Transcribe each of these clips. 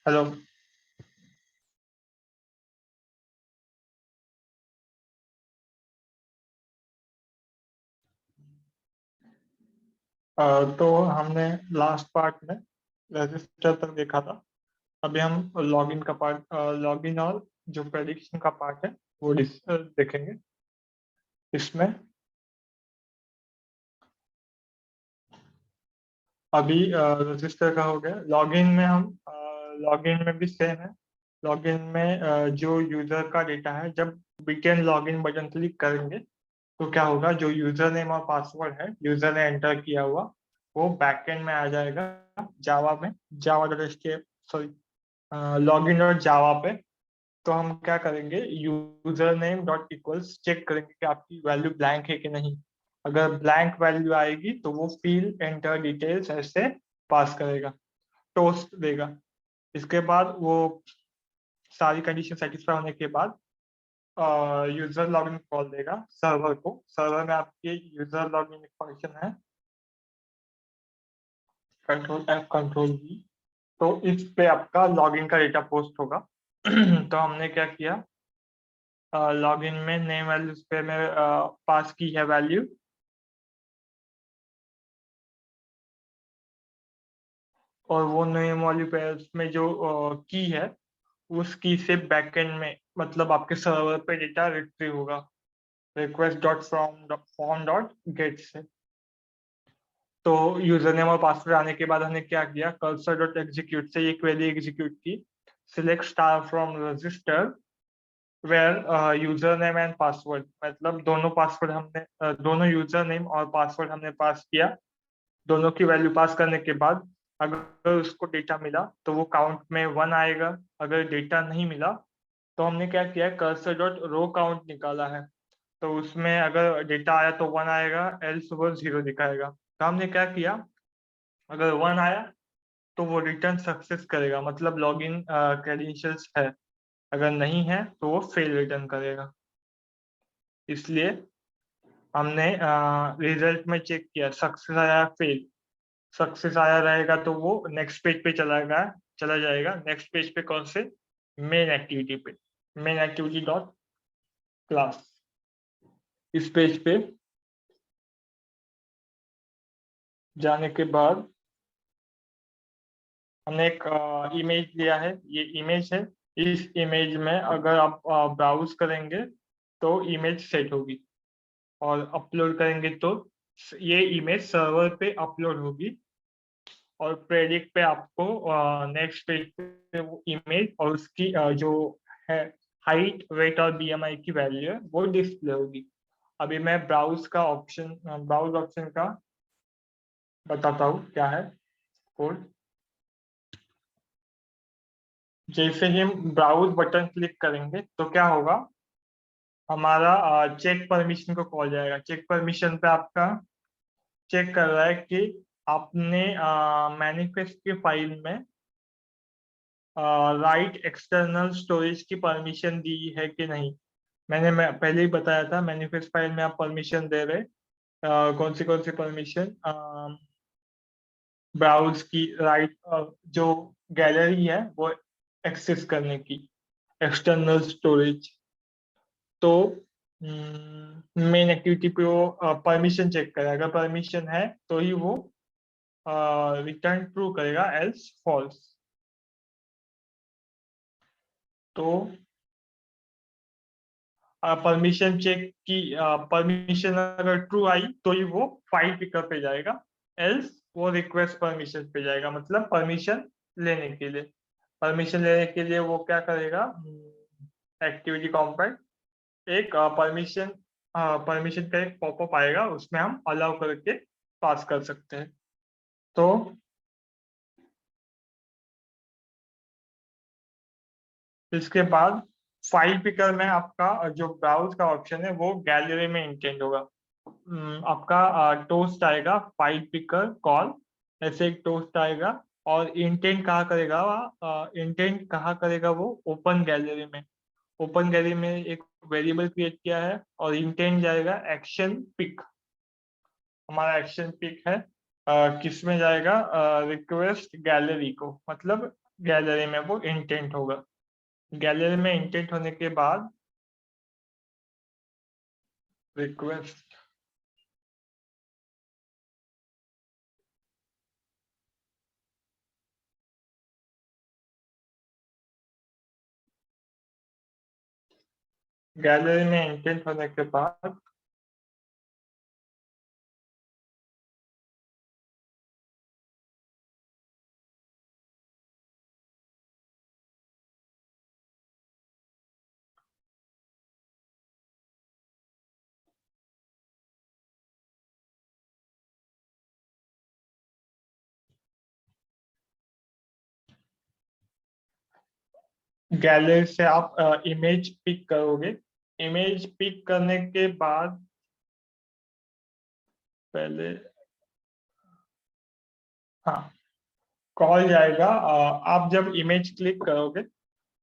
Hello. तो हमने last part में रजिस्टर तक देखा था। अभी हम लॉगिन का पार्ट, लॉगिन और जो प्रेडिक्शन का पार्ट है वो देखेंगे इसमें। अभी रजिस्टर का हो गया। लॉगिन में हम लॉगिन में भी सेम है। लॉगिन में जो यूजर का डेटा है, जब बीटीएन लॉगिन बटन क्लिक करेंगे तो क्या होगा, जो यूजर नेम और पासवर्ड है यूजर ने एंटर किया हुआ, वो बैकएंड में आ जाएगा जावा में, Java dot H sorry login dot Java पे। तो हम क्या करेंगे, user name dot equals check करेंगे कि आपकी वैल्यू ब्लैंक है कि नहीं। अगर ब्लैंक वैल्यू आएगी तो वो फील्ड एंटर डिटेल्स ऐसे पास करेगा, टोस्ट देगा। इसके बाद वो सारी कंडीशन सेटिस्फाई होने के बाद यूजर लॉगिन कॉल देगा सर्वर को। सर्वर में आपके यूजर लॉगिन फंक्शन है, कंट्रोल एफ कंट्रोल वी। तो इस पे आपका लॉगिन का डेटा पोस्ट होगा। तो हमने क्या किया, लॉगिन में नेम वैल्यूज पे मैं पास की है वैल्यू, और वो नेम वाली पेयर्स में जो की है उस की से बैकएंड में, मतलब आपके सर्वर पे डेटा रिट्रीव होगा request dot from form dot gate से। तो यूजर नेम और पासवर्ड आने के बाद हमने क्या किया, कर्सर डॉट एग्जीक्यूट से एक क्वेरी एग्जीक्यूट की, select star from register where user name and password, मतलब दोनों पासवर्ड हमने दोनों यूजर नेम और पासवर्ड हमने पास किया। दोनों की वैल्यू पास करने के बाद अगर उसको डेटा मिला तो वो काउंट में 1 आएगा। अगर डेटा नहीं मिला तो हमने क्या किया, कर्सर डॉट रो काउंट निकाला है। तो उसमें अगर डेटा आया तो 1 आएगा, एल्स वो 0 दिखाएगा। तो हमने क्या किया, अगर 1 आया तो वो रिटर्न सक्सेस करेगा, मतलब लॉगिन क्रेडेंशियल्स है। अगर नहीं है तो वो फेल रिटर्न करेगा। इसलिए हमने रिजल्ट में चेक किया सक्सेस आया फेल। सक्सेस आया रहेगा तो वो नेक्स्ट पेज पे चला जाएगा। नेक्स्ट पेज पे कौन से, मेन एक्टिविटी पे, मेन एक्टिविटी डॉट क्लास। इस पेज पे जाने के बाद हमने एक इमेज लिया है, ये इमेज है। इस इमेज में अगर आप ब्राउज करेंगे तो इमेज सेट होगी, और अपलोड करेंगे तो ये इमेज सर्वर पे अपलोड होगी। और प्रेडिक्ट पे आपको नेक्स्ट पेज पे वो इमेज और उसकी जो है हाइट वेट और बीएमआई की वैल्यू है वो डिस्प्ले होगी। अभी मैं ब्राउज ऑप्शन का बताता हूँ क्या है कोड। जैसे ही हम ब्राउज बटन क्लिक करेंगे तो क्या होगा, हमारा चेक परमिशन को कॉल जाएगा। चेक परमिशन पे आपका चेक कर रहा है कि आपने मैनिफेस्ट की फाइल में राइट एक्सटर्नल स्टोरेज की परमिशन दी है कि नहीं। मैं पहले ही बताया था, मैनिफेस्ट फाइल में आप परमिशन दे रहे कौन सी परमिशन, ब्राउज की, राइट, जो गैलरी है वो एक्सेस करने की, एक्सटर्नल स्टोरेज। तो मेन एक्टिविटी पे वो परमिशन चेक करेगा। अगर परमिशन है तो ही वो रिटर्न ट्रू करेगा, एल्स फॉल्स। तो परमिशन चेक की, परमिशन अगर ट्रू आई तो ही वो फाइल पिकअप पे जाएगा, एल्स वो रिक्वेस्ट परमिशन पे जाएगा, मतलब परमिशन लेने के लिए। परमिशन लेने के लिए वो क्या करेगा, एक्टिविटी कॉम्पोनेंट एक परमिशन का एक पॉपअप आएगा, उसमें हम अलाउ करके पास कर सकते हैं। तो इसके बाद फाइल पिकर में आपका जो ब्राउज का ऑप्शन है वो गैलरी में इंटेंड होगा। आपका टोस्ट आएगा फाइल पिकर कॉल, ऐसे एक टोस्ट आएगा। और इंटेंट कहाँ करेगा, इंटेंट कहाँ करेगा, वो ओपन गैलरी में। ओपन गैलरी में एक वेरिएबल क्रिएट किया है और इंटेंट जाएगा एक्शन पिक। हमारा एक्शन पिक है किस में जाएगा, रिक्वेस्ट गैलरी को, मतलब गैलरी में वो इंटेंट होगा। गैलरी में इंटेंट होने के बाद रिक्वेस्ट गैलरी में इंटेंट होने के बाद गैलरी से आप इमेज पिक करोगे। इमेज पिक करने के बाद पहले हाँ कॉल जाएगा। आप जब इमेज क्लिक करोगे,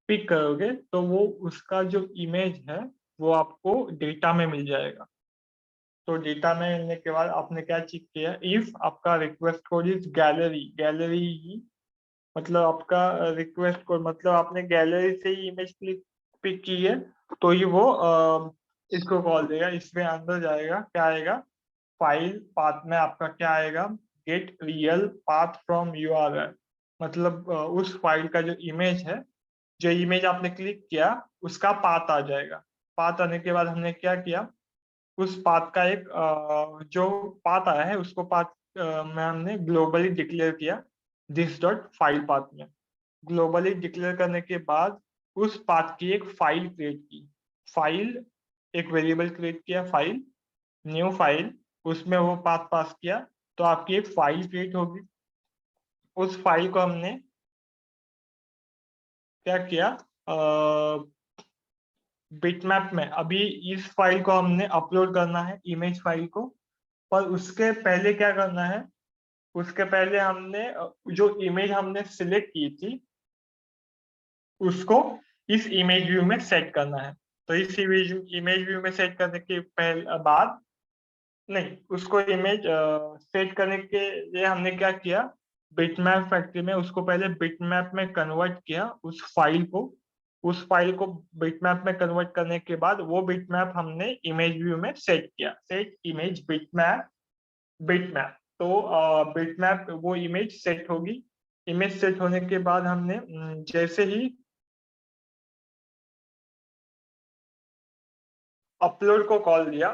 पिक करोगे, तो वो उसका जो इमेज है वो आपको डेटा में मिल जाएगा। तो डेटा में मिलने के बाद आपने क्या चेक किया, इफ आपका request code is gallery, gallery ही मतलब आपका रिक्वेस्ट कोड मतलब आपने गैलरी से ही इमेज क्लिक पिक की है, तो ही वो इसको कॉल देगा। इसमें अंदर जाएगा, क्या आएगा, फाइल पाथ में आपका क्या आएगा, get real path from URL. मतलब उस फाइल का जो इमेज है, जो इमेज आपने क्लिक किया, उसका पाथ आ जाएगा। पाथ आने के बाद हमने क्या किया, उस पाथ का एक जो पाथ आया है उसको पाथ में हमने ग्लोबली डिक्लेयर किया दिस डॉट फाइल पाथ में। ग्लोबली डिक्लेयर करने के बाद उस पाथ की एक फाइल क्रिएट की। फाइल एक वेरिएबल क्रिएट किया, फाइल, न्यू फाइल, उसमें वो पाथ पास किया, तो आपकी एक फाइल क्रिएट होगी। उस फाइल को हमने क्या किया, बिटमैप में, अभी इस फाइल को हमने अपलोड करना है, इमेज फाइल को। पर उसके पहले क्या करना है, उसके पहले हमने जो इमेज हमने सिलेक्ट की थी उसको इस इमेज व्यू में सेट करना है। तो इस इमेज व्यू में सेट करने के पहले बाद नहीं, उसको इमेज सेट करने के लिए हमने क्या किया, बिटमैप फैक्ट्री में उसको पहले बिटमैप में कन्वर्ट किया उस फाइल को। उस फाइल को बिटमैप में कन्वर्ट करने के बाद वो बिटमैप हमने इमेज व्यू में सेट किया, सेट इमेज बिटमैप, बिटमैप। तो बिटमैप वो इमेज सेट होगी। इमेज सेट होने के बाद हमने जैसे ही अपलोड को कॉल दिया,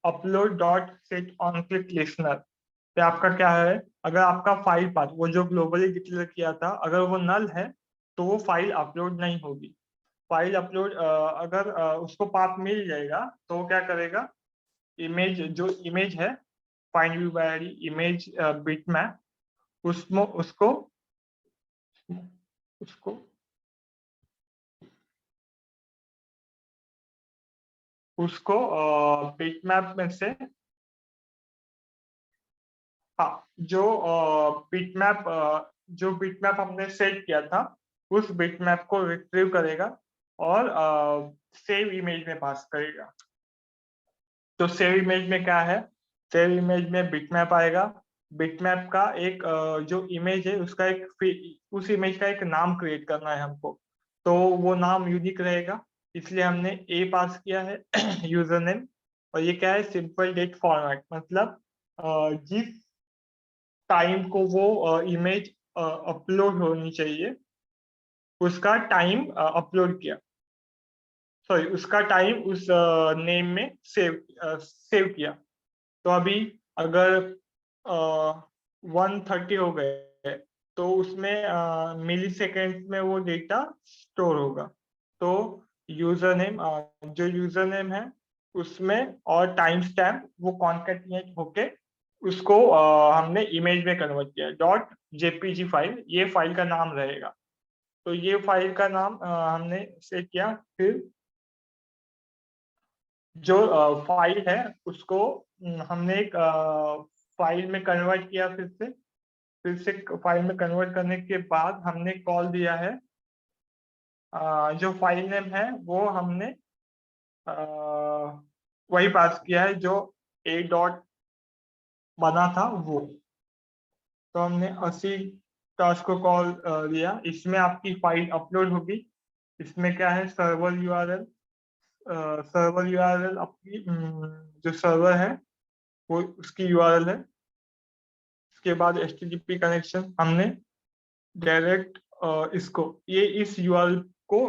upload dot set on click listener पे आपका क्या है, अगर आपका फाइल पाथ वो जो ग्लोबली डिक्लेयर किया था अगर वो नल है तो वो फाइल अपलोड नहीं होगी। फाइल अपलोड अगर उसको पाथ मिल जाएगा तो वो क्या करेगा, इमेज जो इमेज है, find view bye ID image bitmap, उसमें उसको उसको उसको बिटमैप में से, हाँ जो बिटमैप जो बिटमैप हमने सेट किया था उस बिटमैप को रिट्रीव करेगा और सेव इमेज में पास करेगा। तो सेव इमेज में क्या है, सेव इमेज में बिटमैप आएगा। बिटमैप का एक जो इमेज है उसका एक उस इमेज का एक नाम क्रिएट करना है हमको। तो वो नाम यूनिक रहेगा, इसलिए हमने ए पास किया है यूजर नेम। और ये क्या है, सिंपल डेट फॉर्मेट, मतलब जिस टाइम को वो इमेज अपलोड होनी चाहिए उसका टाइम अपलोड किया, सॉरी उसका टाइम उस नेम में सेव किया। तो अभी अगर 130 हो गए तो उसमें मिली सेकेंड में वो डेटा स्टोर होगा। तो यूजर नेम, जो यूजर नेम है उसमें और टाइम स्टैम्प वो कॉन्केटिनेट होके उसको हमने इमेज में कन्वर्ट किया, डॉट जेपीजी फाइल ये फाइल का नाम रहेगा। तो ये फाइल का नाम हमने सेट किया। फिर जो फाइल है उसको हमने एक फाइल में कन्वर्ट किया, फिर से फाइल में कन्वर्ट करने के बाद हमने कॉल दिया है, जो फाइल नेम है वो हमने वही पास किया है जो ए डॉट बना था वो। तो हमने 80 टास्क को कॉल दिया। इसमें आपकी फाइल अपलोड होगी। इसमें क्या है, सर्वर यूआरएल। सर्वर यूआरएल आपकी जो सर्वर है वो उसकी यूआरएल है। उसके बाद HTTP कनेक्शन हमने डायरेक्ट इसको ये इस यूआरएल को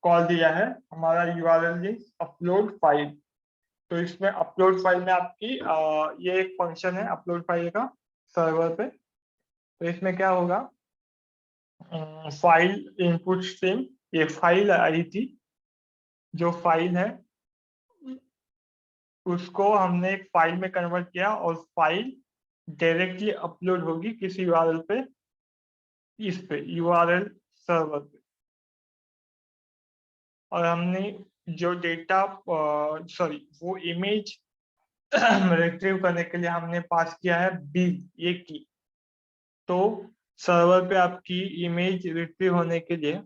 कॉल दिया है। हमारा यूआरएल इज अपलोड फाइल। तो इसमें अपलोड फाइल में आपकी ये एक फंक्शन है अपलोड फाइल का सर्वर पे। तो इसमें क्या होगा, फाइल इनपुट स्ट्रीम, ये फाइल आई थी, जो फाइल है उसको हमने एक फाइल में कन्वर्ट किया और फाइल डायरेक्टली अपलोड होगी किसी यूआरएल पे, इस पे यूआरएल सर्वर पे। और हमने जो डेटा सॉरी वो इमेज रिट्रीव करने के लिए हमने पास किया है बिल, ये की। तो सर्वर पे आपकी इमेज रिट्रीव होने के लिए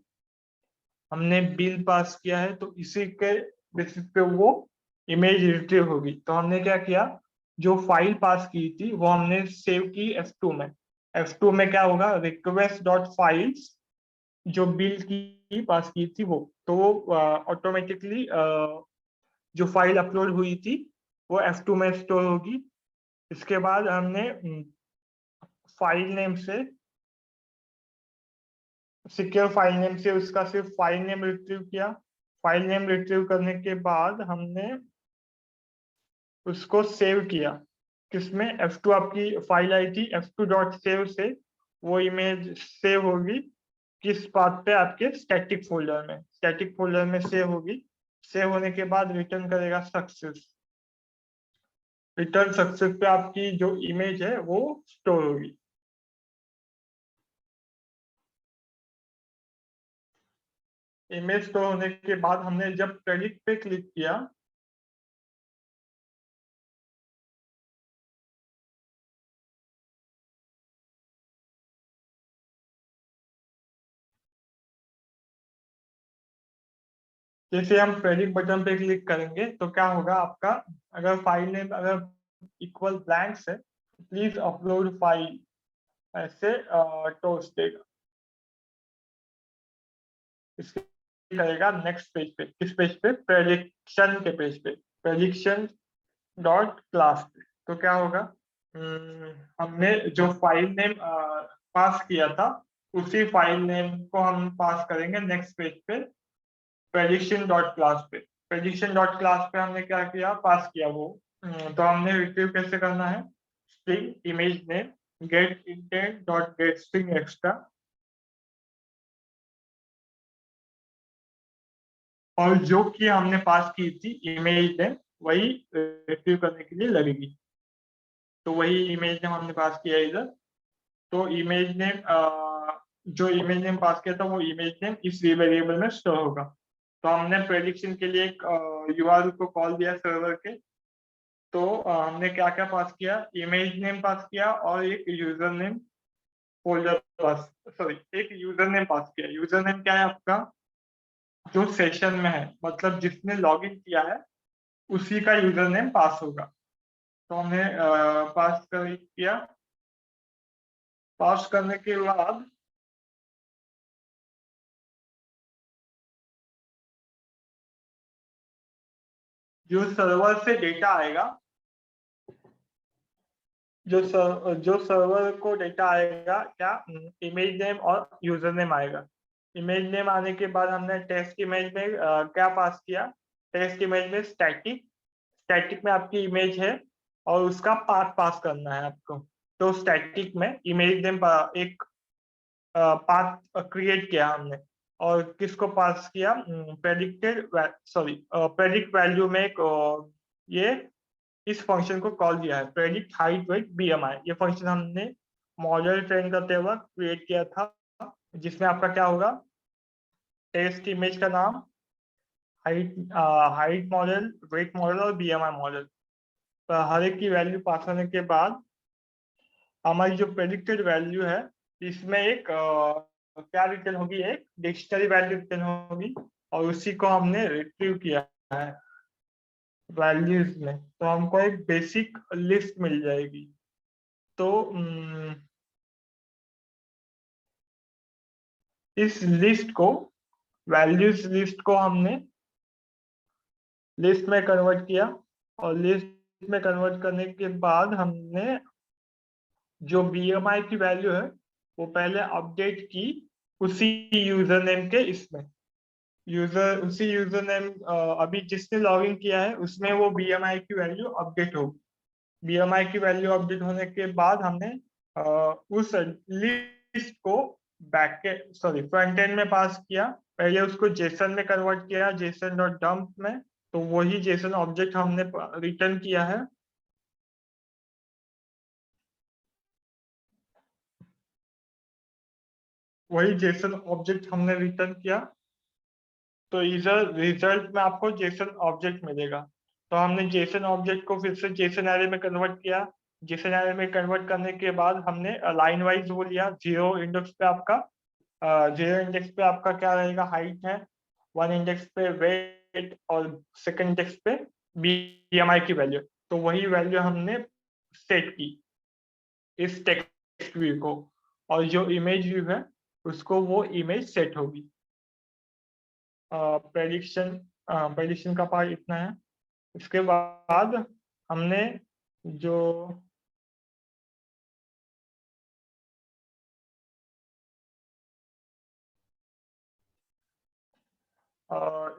हमने बिल पास किया है, तो इसी के बेसिस पे वो इमेज रिट्रीव होगी। तो हमने क्या किया, जो फाइल पास की थी वो हमने सेव की F2 में। F2 में क्या होगा, रिक्वेस्ट डॉट फाइल्स, जो बिल की पास की थी वो, तो वो ऑटोमेटिकली जो फाइल अपलोड हुई थी वो F2 में स्टोर होगी। इसके बाद हमने फाइल नेम से, सिक्योर फाइल नेम से उसका सिर्फ फाइल नेम रिट्रीव किया। फाइल नेम रिट्रीव करने के बाद हमने उसको सेव किया किसमें, F2 आपकी फाइल आई थी, F2 डॉट सेव से वो इमेज सेव होगी किस पाथ पे, आपके स्टैटिक फोल्डर में। स्टैटिक फोल्डर में सेव होगी। सेव होने के बाद रिटर्न करेगा सक्सेस। रिटर्न सक्सेस पे आपकी जो इमेज है वो स्टोर होगी। इमेज स्टोर होने के बाद हमने जब प्रेडिक्ट पे क्लिक किया, जैसे हम प्रेडिक्ट बटन पे क्लिक करेंगे तो क्या होगा आपका, अगर फाइल नेम अगर इक्वल ब्लैंक्स है, प्लीज अपलोड फाइल, ऐसे टोस्ट देगा। इसके करेगा नेक्स्ट पेज पे, किस पेज पे, प्रेडिक्शन के पेज पे, प्रेडिक्शन डॉट क्लास पे। तो क्या होगा, हमने जो फाइल नेम पास किया था उसी फाइल नेम को हम पास करेंगे नेक्स्ट पेज पे, प्रेडिक्शन डॉट क्लास पे। प्रेडिक्शन डॉट क्लास पे हमने क्या किया, पास किया वो। तो हमने रिट्रीव कैसे करना है, string image name gate intent dot gate string extra, और जो कि हमने पास की थी इमेज नेम वही रिट्रीव करने के लिए लगेगी। तो वही इमेज नेम हमने पास किया इधर। तो इमेज नेम जो इमेज नेम पास किया था वो इमेज नेम इस वेरिएबल में स्टोर होगा। तो हमने प्रेडिक्शन के लिए एक यूआरएल को कॉल दिया सर्वर के। तो हमने क्या क्या पास किया, इमेज नेम पास किया और एक यूजर नेम फोल्डर पास, सॉरी एक यूजर नेम पास किया। यूजर नेम क्या है आपका, जो सेशन में है, मतलब जिसने लॉगिन किया है उसी का यूजर नेम पास होगा। तो हमने पास कर किया। पास करने के बाद जो सर्वर से डेटा आएगा, जो सर्वर को डेटा आएगा क्या, इमेज नेम और यूजर नेम आएगा। इमेज नेम आने के बाद हमने टेस्ट इमेज में क्या पास किया, टेस्ट इमेज में स्टैटिक, स्टैटिक में आपकी इमेज है और उसका पाथ पास करना है आपको। तो स्टैटिक में इमेज नेम एक पाथ क्रिएट किया हमने, और किसको पास किया, प्रेडिक्टेड सॉरी प्रेडिक्ट वैल्यू में एक ये इस फंक्शन को कॉल दिया है, प्रेडिक्ट हाइट वेट बीएमआई। ये फंक्शन हमने मॉडल ट्रेन करते वक्त क्रिएट किया था, जिसमें आपका क्या होगा, टेस्ट इमेज का नाम, height height model, weight model और बीएमआई मॉडल। हर एक की वैल्यू पास होने के बाद हमारी जो प्रेडिक्टेड वैल्यू है इसमें एक क्या रिटर्न होगी, एक डिक्शनरी वैल्यू रिटर्न होगी, और उसी को हमने रिट्रीव किया है। वैल्यूज में, तो हमको एक बेसिक लिस्ट मिल जाएगी। तो इस लिस्ट को, वैल्यूज लिस्ट को हमने लिस्ट में कन्वर्ट किया, और लिस्ट में कन्वर्ट करने के बाद हमने जो बीएमआई की वैल्यू है वो पहले अपडेट की उसी यूजर नेम के इसमें। उसी यूजर नेम अभी जिसने लॉगिन किया है उसमें वो बीएमआई की वैल्यू अपडेट होगी। बीएमआई की वैल्यू अपडेट होने के बाद हमने उस लिस्ट को फ्रंट एंड में पास किया। पहले उसको जेसन में कन्वर्ट किया, जेसन डॉट डंप में, तो वही जेसन ऑब्जेक्ट हमने रिटर्न किया है। वही जेसन ऑब्जेक्ट हमने रिटर्न किया, तो रिजल्ट में आपको जेसन ऑब्जेक्ट मिलेगा। तो हमने जेसन ऑब्जेक्ट को फिर से जेसन एरे में कन्वर्ट किया। जेसन एरे में कन्वर्ट करने के बाद हमने लाइन वाइज वो लिया। जीरो इंडेक्स पे आपका क्या रहेगा, हाइट है। वन इंडेक्स पे वेट, और सेकंड इंडेक्स पे बीएमआई की वैल्यू। तो वही वैल्यू हमने सेट की इस टेक्स्ट व्यू को, और जो इमेज व्यू है उसको वो इमेज सेट होगी। प्रेडिक्शन प्रेडिक्शन का पार्ट इतना है। इसके बाद हमने जो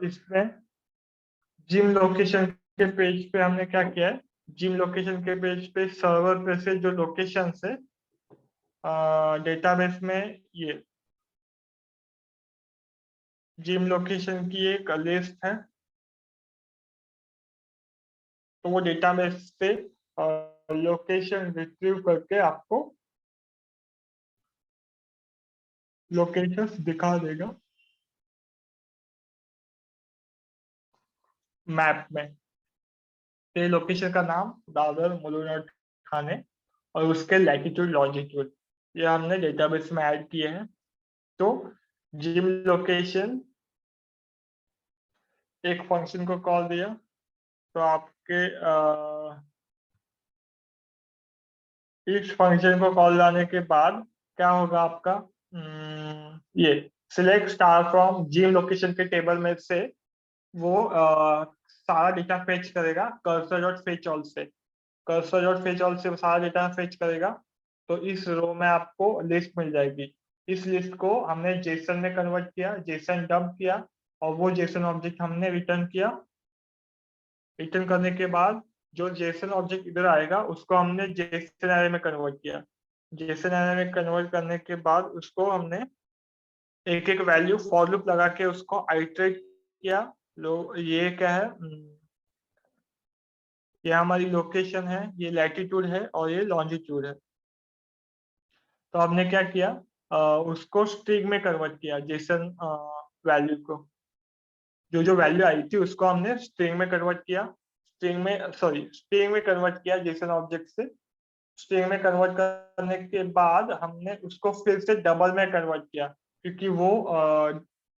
इसमें जिम लोकेशन के पेज पे हमने क्या किया है, जिम लोकेशन के पेज पे सर्वर पे से जो लोकेशन है डेटाबेस में, ये जिम लोकेशन की एक लिस्ट है। तो वो डेटाबेस से लोकेशन रिट्रीव करके आपको लोकेशंस दिखा देगा मैप में। तो लोकेशन का नाम दादर मुलुंड ठाणे, और उसके लैटिट्यूड लॉन्जिट्यूड ये हमने डेटाबेस में ऐड किए हैं। तो जिम लोकेशन एक फंक्शन को कॉल दिया, तो आपके इस फंक्शन को कॉल लाने के बाद क्या होगा आपका, ये select star from gym location के टेबल में से वो सारा डेटा फेच करेगा कर्सर डॉट फेच ऑल से। कर्सर डॉट फेच ऑल से सारा डेटा फेच करेगा। तो इस रो में आपको लिस्ट मिल जाएगी। इस लिस्ट को हमने जेसन में कन्वर्ट किया, जेसन डंप किया, और वो जेसन ऑब्जेक्ट हमने रिटर्न किया। रिटर्न करने के बाद जो जेसन ऑब्जेक्ट इधर आएगा उसको हमने जेसन एरे में कन्वर्ट किया। जेसन एरे में कन्वर्ट करने के बाद उसको हमने एक एक वैल्यू फॉर लूप लगा के उसको आइटरेट किया। लो ये क्या है, ये हमारी लोकेशन है, ये लैटिट्यूड है, और ये लॉन्जिट्यूड है। तो हमने क्या किया, उसको स्ट्रिंग में कन्वर्ट किया, जेसन वैल्यू को, जो जो वैल्यू आई थी उसको हमने स्ट्रिंग में कन्वर्ट किया। स्ट्रिंग में कन्वर्ट किया जेसन ऑब्जेक्ट से। स्ट्रिंग में कन्वर्ट करने के बाद हमने उसको फिर से डबल में कन्वर्ट किया, क्योंकि वो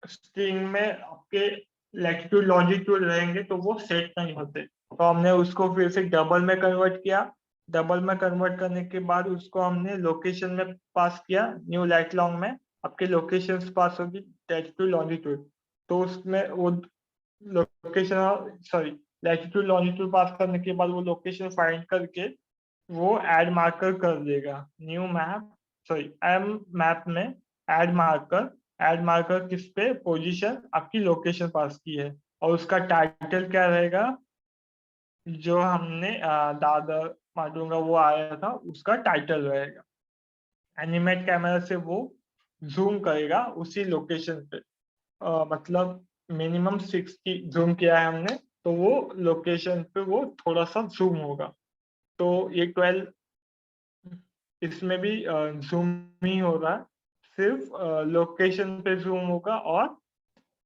स्ट्रिंग में आपके लैटिट्यूड लॉन्जिट्यूड रहेंगे तो वो सेट नहीं होते। तो हमने उसको फिर से डबल में कन्वर्ट किया। डबल में कन्वर्ट करने के बाद उसको हमने लोकेशन में पास किया, न्यू लाइट लॉन्ग में आपके लोकेशन पास होगी लैटिट्यूड लॉन्जिट्यूड। तो उसमें वो लोकेशन लैटिट्यूड लॉन्जिट्यूड पास करने के बाद वो लोकेशन फाइंड करके वो ऐड मार्कर कर देगा न्यू मैप, एम मैप में ऐड मार्कर किस पे, पोजीशन आपकी लोकेशन पास की है, और उसका टाइटल क्या रहेगा, जो हमने दादर माटुंगा वो आया था उसका टाइटल रहेगा। एनिमेट कैमरा से वो जूम करेगा उसी लोकेशन पे, मतलब मिनिमम 6 की जूम किया है हमने, तो वो लोकेशन पे वो थोड़ा सा जूम होगा। तो ये 12 इसमें भी जूम ही होगा, सिर्फ लोकेशन पे जूम होगा। और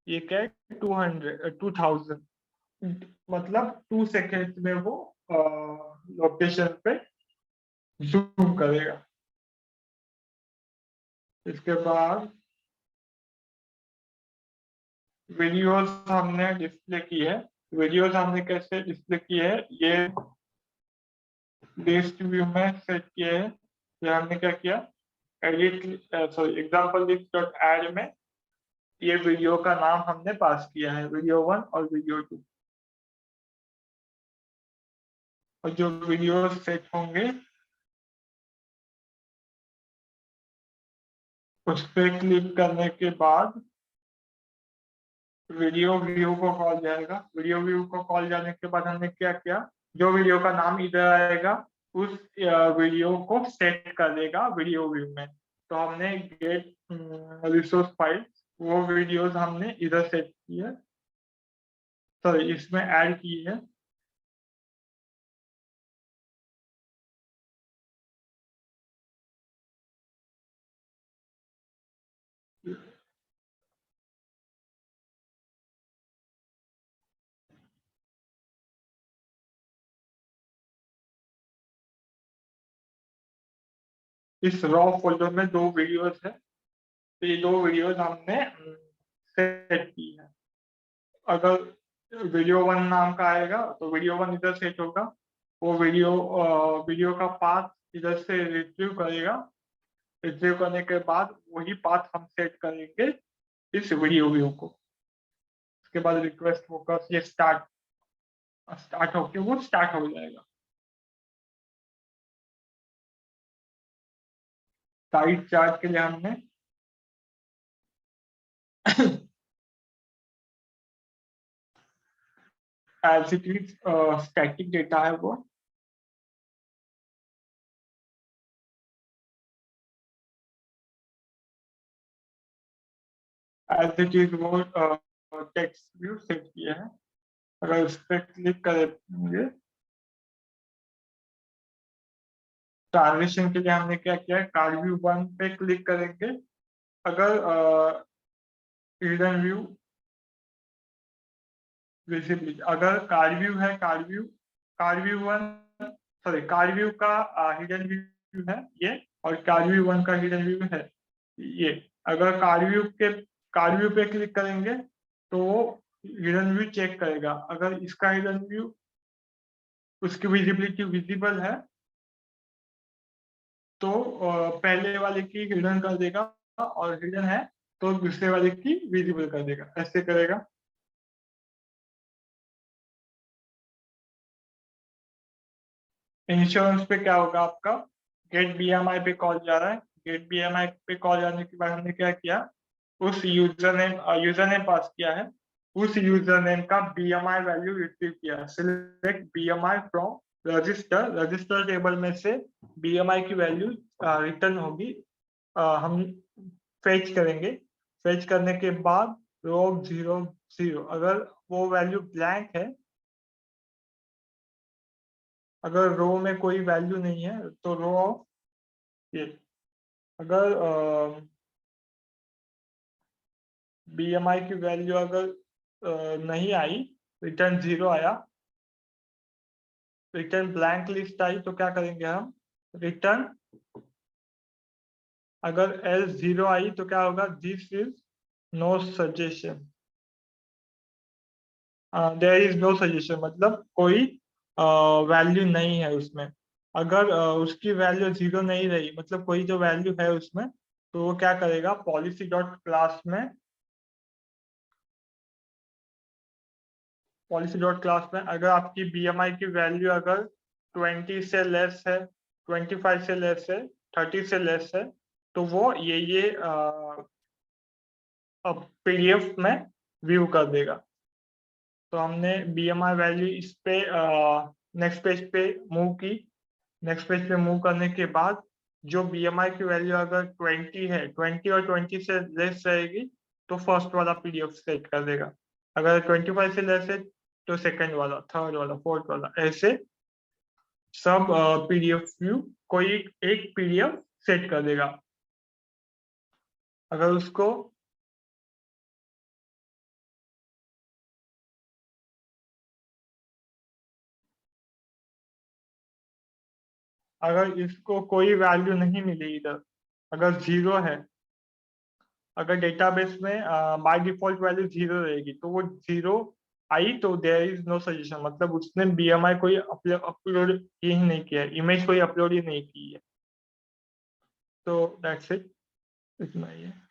ये क्या है, 2000 मतलब 2 सेकेंड में वो लोकेशन पे जूम करेगा। इसके बाद वीडियोस हमने डिस्प्ले की है। वीडियोस हमने कैसे डिस्प्ले किए है, ये लिस्ट व्यू में सेट किए है। फिर हमने क्या किया, edit sorry example list dot add में ये वीडियो का नाम हमने पास किया है, वीडियो 1 और वीडियो 2। और जो वीडियो सेट होंगे उस पर क्लिक करने के बाद वीडियो व्यू को कॉल जाएगा। वीडियो व्यू को कॉल जाने के बाद हमने क्या किया, जो वीडियो का नाम इधर आएगा उस वीडियो को सेट कर देगा वीडियो व्यू में। तो हमने गेट रिसोर्स फाइल वो वीडियोस हमने इधर सेट की है, सॉरी इसमें ऐड की है। इस रॉ फोल्डर में 2 वीडियोस है, तो ये 2 वीडियोस हमने सेट की है। अगर वीडियो 1 नाम का आएगा तो वीडियो 1 इधर सेट होगा, वो वीडियो का पाथ इधर से रिट्रीव करेगा। रिट्रीव करने के बाद वही पाथ हम सेट करेंगे इस वीडियो व्यू को। उसके बाद रिक्वेस्ट होकर ये स्टार्ट होके वो स्टार्ट हो जाएगा। साइड चार्ट के लिए हमने as it is static data है वो, एज इट इज वो टेक्स्ट व्यू सेट किया है। अगर उस पर क्लिक करेंगे, ट्रांजिशन के लिए हमने क्या किया है, कार्ड व्यू 1 पे क्लिक करेंगे। अगर हिडन व्यू विजिबिलिटी, अगर कार्ड व्यू है, card view 1 sorry card view का हिडन व्यू है ये, और कार्ड व्यू 1 का हिडन व्यू है ये। अगर कार्ड व्यू पे क्लिक करेंगे तो वो हिडन व्यू चेक करेगा। अगर इसका हिडन व्यू उसकी विजिबिलिटी विजिबल है तो पहले वाले की हिडन कर देगा, और हिडन है तो दूसरे वाले की विजिबल कर देगा, ऐसे करेगा। इंश्योरेंस पे क्या होगा आपका, गेट बीएमआई पे कॉल जा रहा है। गेट बीएमआई पे कॉल जाने के बाद हमने क्या किया, उस यूजर नेम पास किया है, उस यूजर नेम का बीएमआई वैल्यू रिट्रीव किया। Select BMI from register table में से बीएमआई की वैल्यू रिटर्न होगी, हम फेच करेंगे। फेच करने के बाद रो 0 0, अगर वो वैल्यू ब्लैंक है, अगर रो में कोई वैल्यू नहीं है तो रो ऑफ ये, अगर बीएमआई की वैल्यू अगर नहीं आई, रिटर्न 0 आया, रिटर्न ब्लैंक लिस्ट आई, तो क्या करेंगे हम, रिटर्न, अगर एल 0 आई तो क्या होगा, this is no suggestion, there is no suggestion, मतलब कोई वैल्यू नहीं है उसमें। अगर उसकी वैल्यू 0 नहीं रही, मतलब कोई जो वैल्यू है उसमें, तो वो क्या करेगा, पॉलिसी डॉट क्लास में, अगर आपकी बीएमआई की वैल्यू अगर 20 से लेस है, 25 से लेस है, 30 से लेस है, तो वो ये पीडीएफ में व्यू कर देगा। तो हमने बीएमआई वैल्यू इस पे नेक्स्ट पेज पे मूव की। नेक्स्ट पेज पे मूव करने के बाद जो बीएमआई की वैल्यू अगर 20 है, 20 और 20 से लेस रहेगी तो फर्स्ट वाला पीडीएफ सेट कर देगा। अगर 25 से लेस है तो सेकंड वाला, थर्ड वाला, फोर्थ वाला, ऐसे सब पीडीएफ व्यू कोई एक पीडीएफ सेट कर देगा। अगर उसको अगर इसको कोई वैल्यू नहीं मिली इधर, अगर 0 है, अगर डेटाबेस में बाय डिफॉल्ट वैल्यू 0 रहेगी तो वो 0 आई तो देयर इज नो सजेशन, मतलब उसने बीएमआई कोई अपलोड ही नहीं किया है, इमेज कोई अपलोड ही नहीं की है। तो दैट्स इट, इतना ही है।